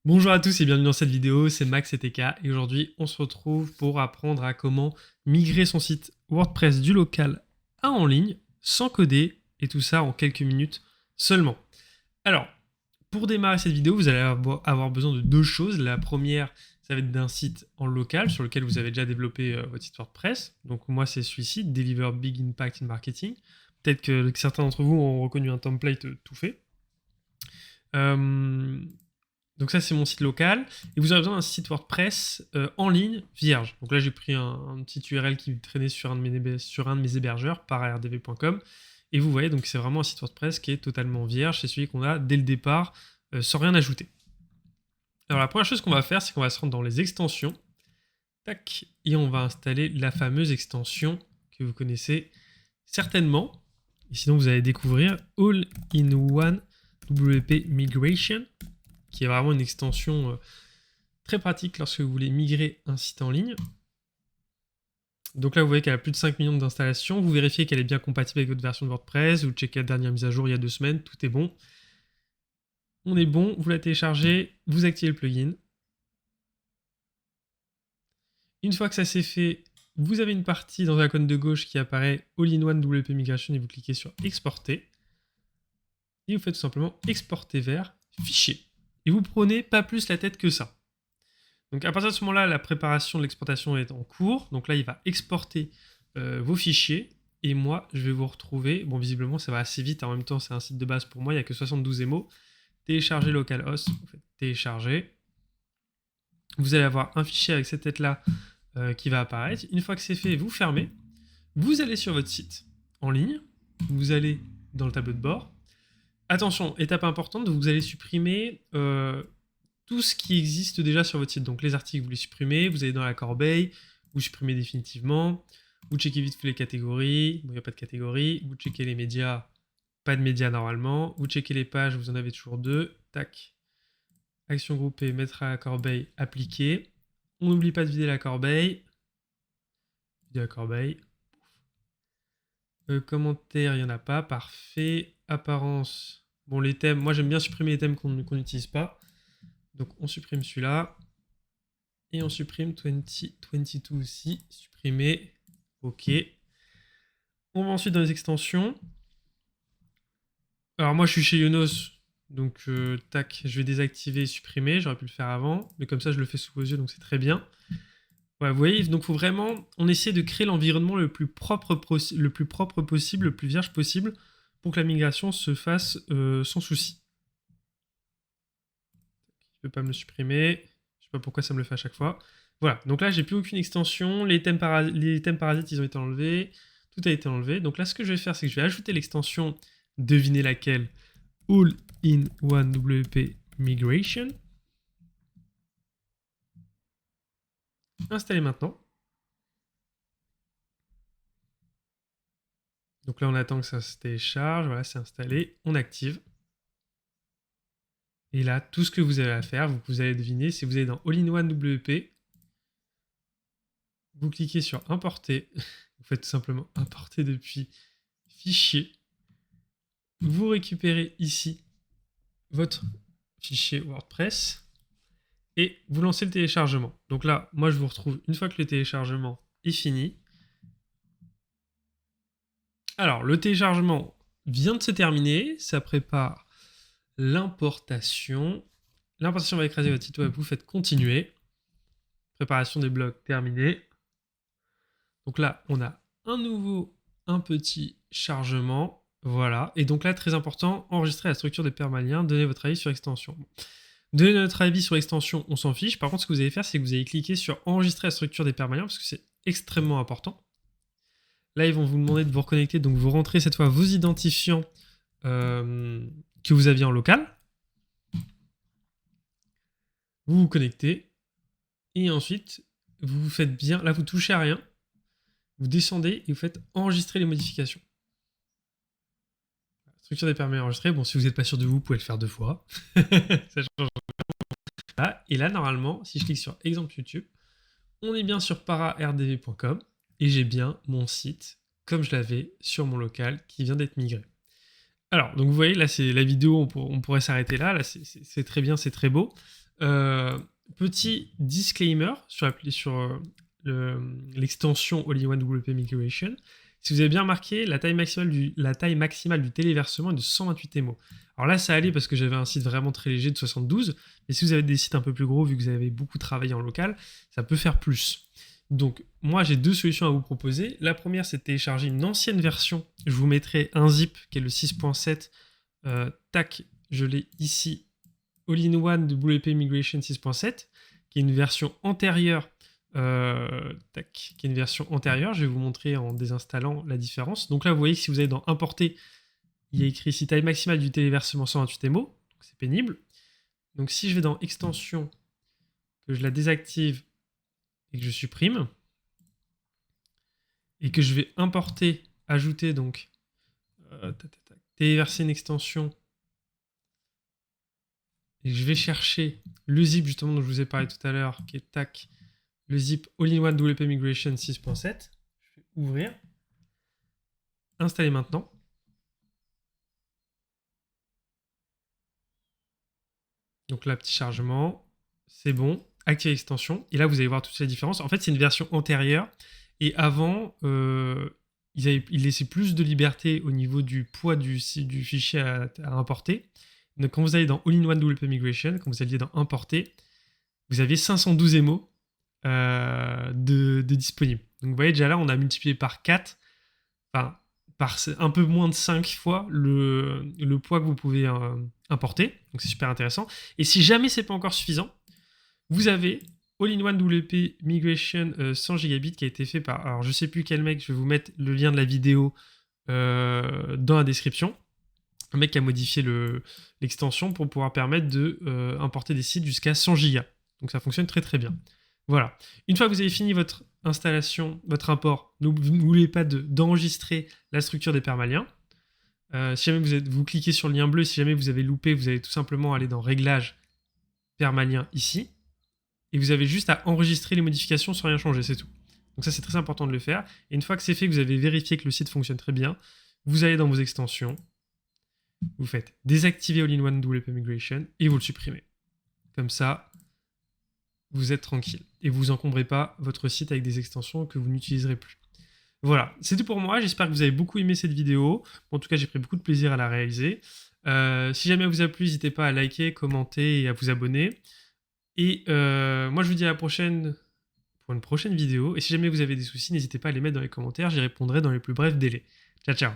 Bonjour à tous et bienvenue dans cette vidéo, c'est Max et TK et aujourd'hui on se retrouve pour apprendre à comment migrer son site WordPress du local à en ligne sans coder et tout ça en quelques minutes seulement. Alors, pour démarrer cette vidéo, vous allez avoir besoin de deux choses. La première, ça va être d'un site en local sur lequel vous avez déjà développé votre site WordPress. Donc moi c'est celui-ci, Deliver Big Impact in Marketing. Peut-être que certains d'entre vous ont reconnu un template tout fait. Donc ça c'est mon site local et vous aurez besoin d'un site WordPress en ligne vierge. Donc là j'ai pris un petit URL qui traînait sur un de mes hébergeurs par rdv.com et vous voyez donc c'est vraiment un site WordPress qui est totalement vierge, c'est celui qu'on a dès le départ sans rien ajouter. Alors la première chose qu'on va faire c'est qu'on va se rendre dans les extensions, tac, et on va installer la fameuse extension que vous connaissez certainement, et sinon vous allez découvrir All-in-One WP Migration, qui est vraiment une extension très pratique lorsque vous voulez migrer un site en ligne. Donc là, vous voyez qu'elle a plus de 5 millions d'installations. Vous vérifiez qu'elle est bien compatible avec votre version de WordPress. Vous checkez la dernière mise à jour il y a 2 semaines. Tout est bon. On est bon. Vous la téléchargez. Vous activez le plugin. Une fois que ça c'est fait, vous avez une partie dans la colonne de gauche qui apparaît All-in-One WP Migration et vous cliquez sur Exporter. Et vous faites tout simplement Exporter vers Fichier. Et vous prenez pas plus la tête que ça. Donc à partir de ce moment-là, la préparation de l'exportation est en cours. Donc là, il va exporter vos fichiers. Et moi, je vais vous retrouver. Bon, visiblement, ça va assez vite. En même temps, c'est un site de base pour moi. Il n'y a que 72 MO. Télécharger localhost. Vous faites télécharger. Vous allez avoir un fichier avec cette tête-là qui va apparaître. Une fois que c'est fait, vous fermez. Vous allez sur votre site en ligne. Vous allez dans le tableau de bord. Attention, étape importante, vous allez supprimer tout ce qui existe déjà sur votre site. Donc les articles, vous les supprimez, vous allez dans la corbeille, vous supprimez définitivement, vous checkez vite fait les catégories, bon, il n'y a pas de catégorie, vous checkez les médias, pas de médias normalement, vous checkez les pages, vous en avez toujours 2, tac, action groupée, mettre à la corbeille, appliquer, on n'oublie pas de vider la corbeille, vider la corbeille, commentaires, il n'y en a pas, parfait, apparence, bon les thèmes, moi j'aime bien supprimer les thèmes qu'on n'utilise pas. Donc on supprime celui-là. Et on supprime 2022 aussi. Supprimer. OK. On va ensuite dans les extensions. Alors moi je suis chez Yonos. Donc tac, je vais désactiver et supprimer. J'aurais pu le faire avant. Mais comme ça je le fais sous vos yeux. Donc c'est très bien. Ouais, vous voyez, donc faut vraiment... On essaie de créer l'environnement le plus propre possible, le plus vierge possible. Pour que la migration se fasse sans souci. Je ne peux pas me le supprimer. Je sais pas pourquoi ça me le fait à chaque fois. Voilà, donc là j'ai plus aucune extension. Les thèmes parasites ils ont été enlevés. Tout a été enlevé. Donc là ce que je vais faire c'est que je vais ajouter l'extension, devinez laquelle, All-in-One WP Migration. Installer maintenant. Donc là on attend que ça se télécharge. Voilà, c'est installé. On active. Et là, tout ce que vous avez à faire, vous allez deviner, si vous allez dans All-in-One WP, vous cliquez sur Importer, vous faites tout simplement Importer depuis Fichier, vous récupérez ici votre fichier WordPress et vous lancez le téléchargement. Donc là, moi je vous retrouve une fois que le téléchargement est fini. Alors, le téléchargement vient de se terminer, ça prépare l'importation. L'importation va écraser votre site web, vous faites continuer. Préparation des blocs terminée. Donc là, on a un petit chargement. Voilà. Et donc là, très important, enregistrer la structure des permaliens, donner votre avis sur l'extension. Donner notre avis sur l'extension, on s'en fiche. Par contre, ce que vous allez faire, c'est que vous allez cliquer sur enregistrer la structure des permaliens parce que c'est extrêmement important. Là, ils vont vous demander de vous reconnecter. Donc, vous rentrez cette fois vos identifiants que vous aviez en local. Vous vous connectez. Et ensuite, vous faites bien. Là, vous touchez à rien. Vous descendez et vous faites enregistrer les modifications. Structure des permis enregistrés. Bon, si vous n'êtes pas sûr de vous, vous pouvez le faire 2 fois. Ça change. Voilà. Et là, normalement, si je clique sur exemple YouTube, on est bien sur para-rdv.com et j'ai bien mon site comme je l'avais sur mon local qui vient d'être migré. Alors, donc vous voyez, là, c'est la vidéo, on pourrait s'arrêter là. Là, c'est très bien, c'est très beau. Petit disclaimer sur l'extension All-in-One WP Migration. Si vous avez bien remarqué, la taille maximale du téléversement est de 128 MO. Alors là, ça allait parce que j'avais un site vraiment très léger de 72, mais si vous avez des sites un peu plus gros, vu que vous avez beaucoup travaillé en local, ça peut faire plus. Donc, moi, j'ai deux solutions à vous proposer. La première, c'est de télécharger une ancienne version. Je vous mettrai un zip qui est le 6.7. Tac, je l'ai ici. All-in-One de WP Migration 6.7, qui est une version antérieure. Qui est une version antérieure. Je vais vous montrer en désinstallant la différence. Donc là, vous voyez que si vous allez dans Importer, il y a écrit ici taille maximale du téléversement 128 MO. C'est pénible. Donc si je vais dans Extension, que je la désactive et que je supprime, et que je vais importer, ajouter donc, téléverser une extension, et que je vais chercher le zip justement dont je vous ai parlé tout à l'heure, qui est tac, le zip All-in-One WP Migration 6.7. Je vais ouvrir, installer maintenant. Donc là, petit chargement, c'est bon. Activer l'extension. Et là, vous allez voir toutes les différences. En fait, c'est une version antérieure. Et avant, ils laissaient plus de liberté au niveau du poids du fichier à importer. Donc quand vous allez dans All-in-One WP Migration, quand vous alliez dans Importer, vous aviez 512 MO de disponibles. Donc vous voyez, déjà là, on a multiplié par 4, enfin, par un peu moins de 5 fois le poids que vous pouvez importer. Donc c'est super intéressant. Et si jamais c'est pas encore suffisant, vous avez All-in-One WP Migration 100 Gb qui a été fait par, alors je sais plus quel mec, je vais vous mettre le lien de la vidéo dans la description. Un mec qui a modifié l'extension pour pouvoir permettre de importer des sites jusqu'à 100 Go. Donc ça fonctionne très très bien. Voilà. Une fois que vous avez fini votre installation, votre import, n'oubliez pas d'enregistrer la structure des permaliens. Si jamais vous cliquez sur le lien bleu, si jamais vous avez loupé, vous allez tout simplement aller dans Réglages, Permalien ici. Et vous avez juste à enregistrer les modifications sans rien changer, c'est tout. Donc ça, c'est très important de le faire. Et une fois que c'est fait, que vous avez vérifié que le site fonctionne très bien, vous allez dans vos extensions, vous faites désactiver All-in-One WP Migration et vous le supprimez. Comme ça, vous êtes tranquille. Et vous encombrez pas votre site avec des extensions que vous n'utiliserez plus. Voilà, c'est tout pour moi. J'espère que vous avez beaucoup aimé cette vidéo. En tout cas, j'ai pris beaucoup de plaisir à la réaliser. Si jamais elle vous a plu, n'hésitez pas à liker, commenter et à vous abonner. Et moi, je vous dis à la prochaine pour une prochaine vidéo. Et si jamais vous avez des soucis, n'hésitez pas à les mettre dans les commentaires. J'y répondrai dans les plus brefs délais. Ciao, ciao.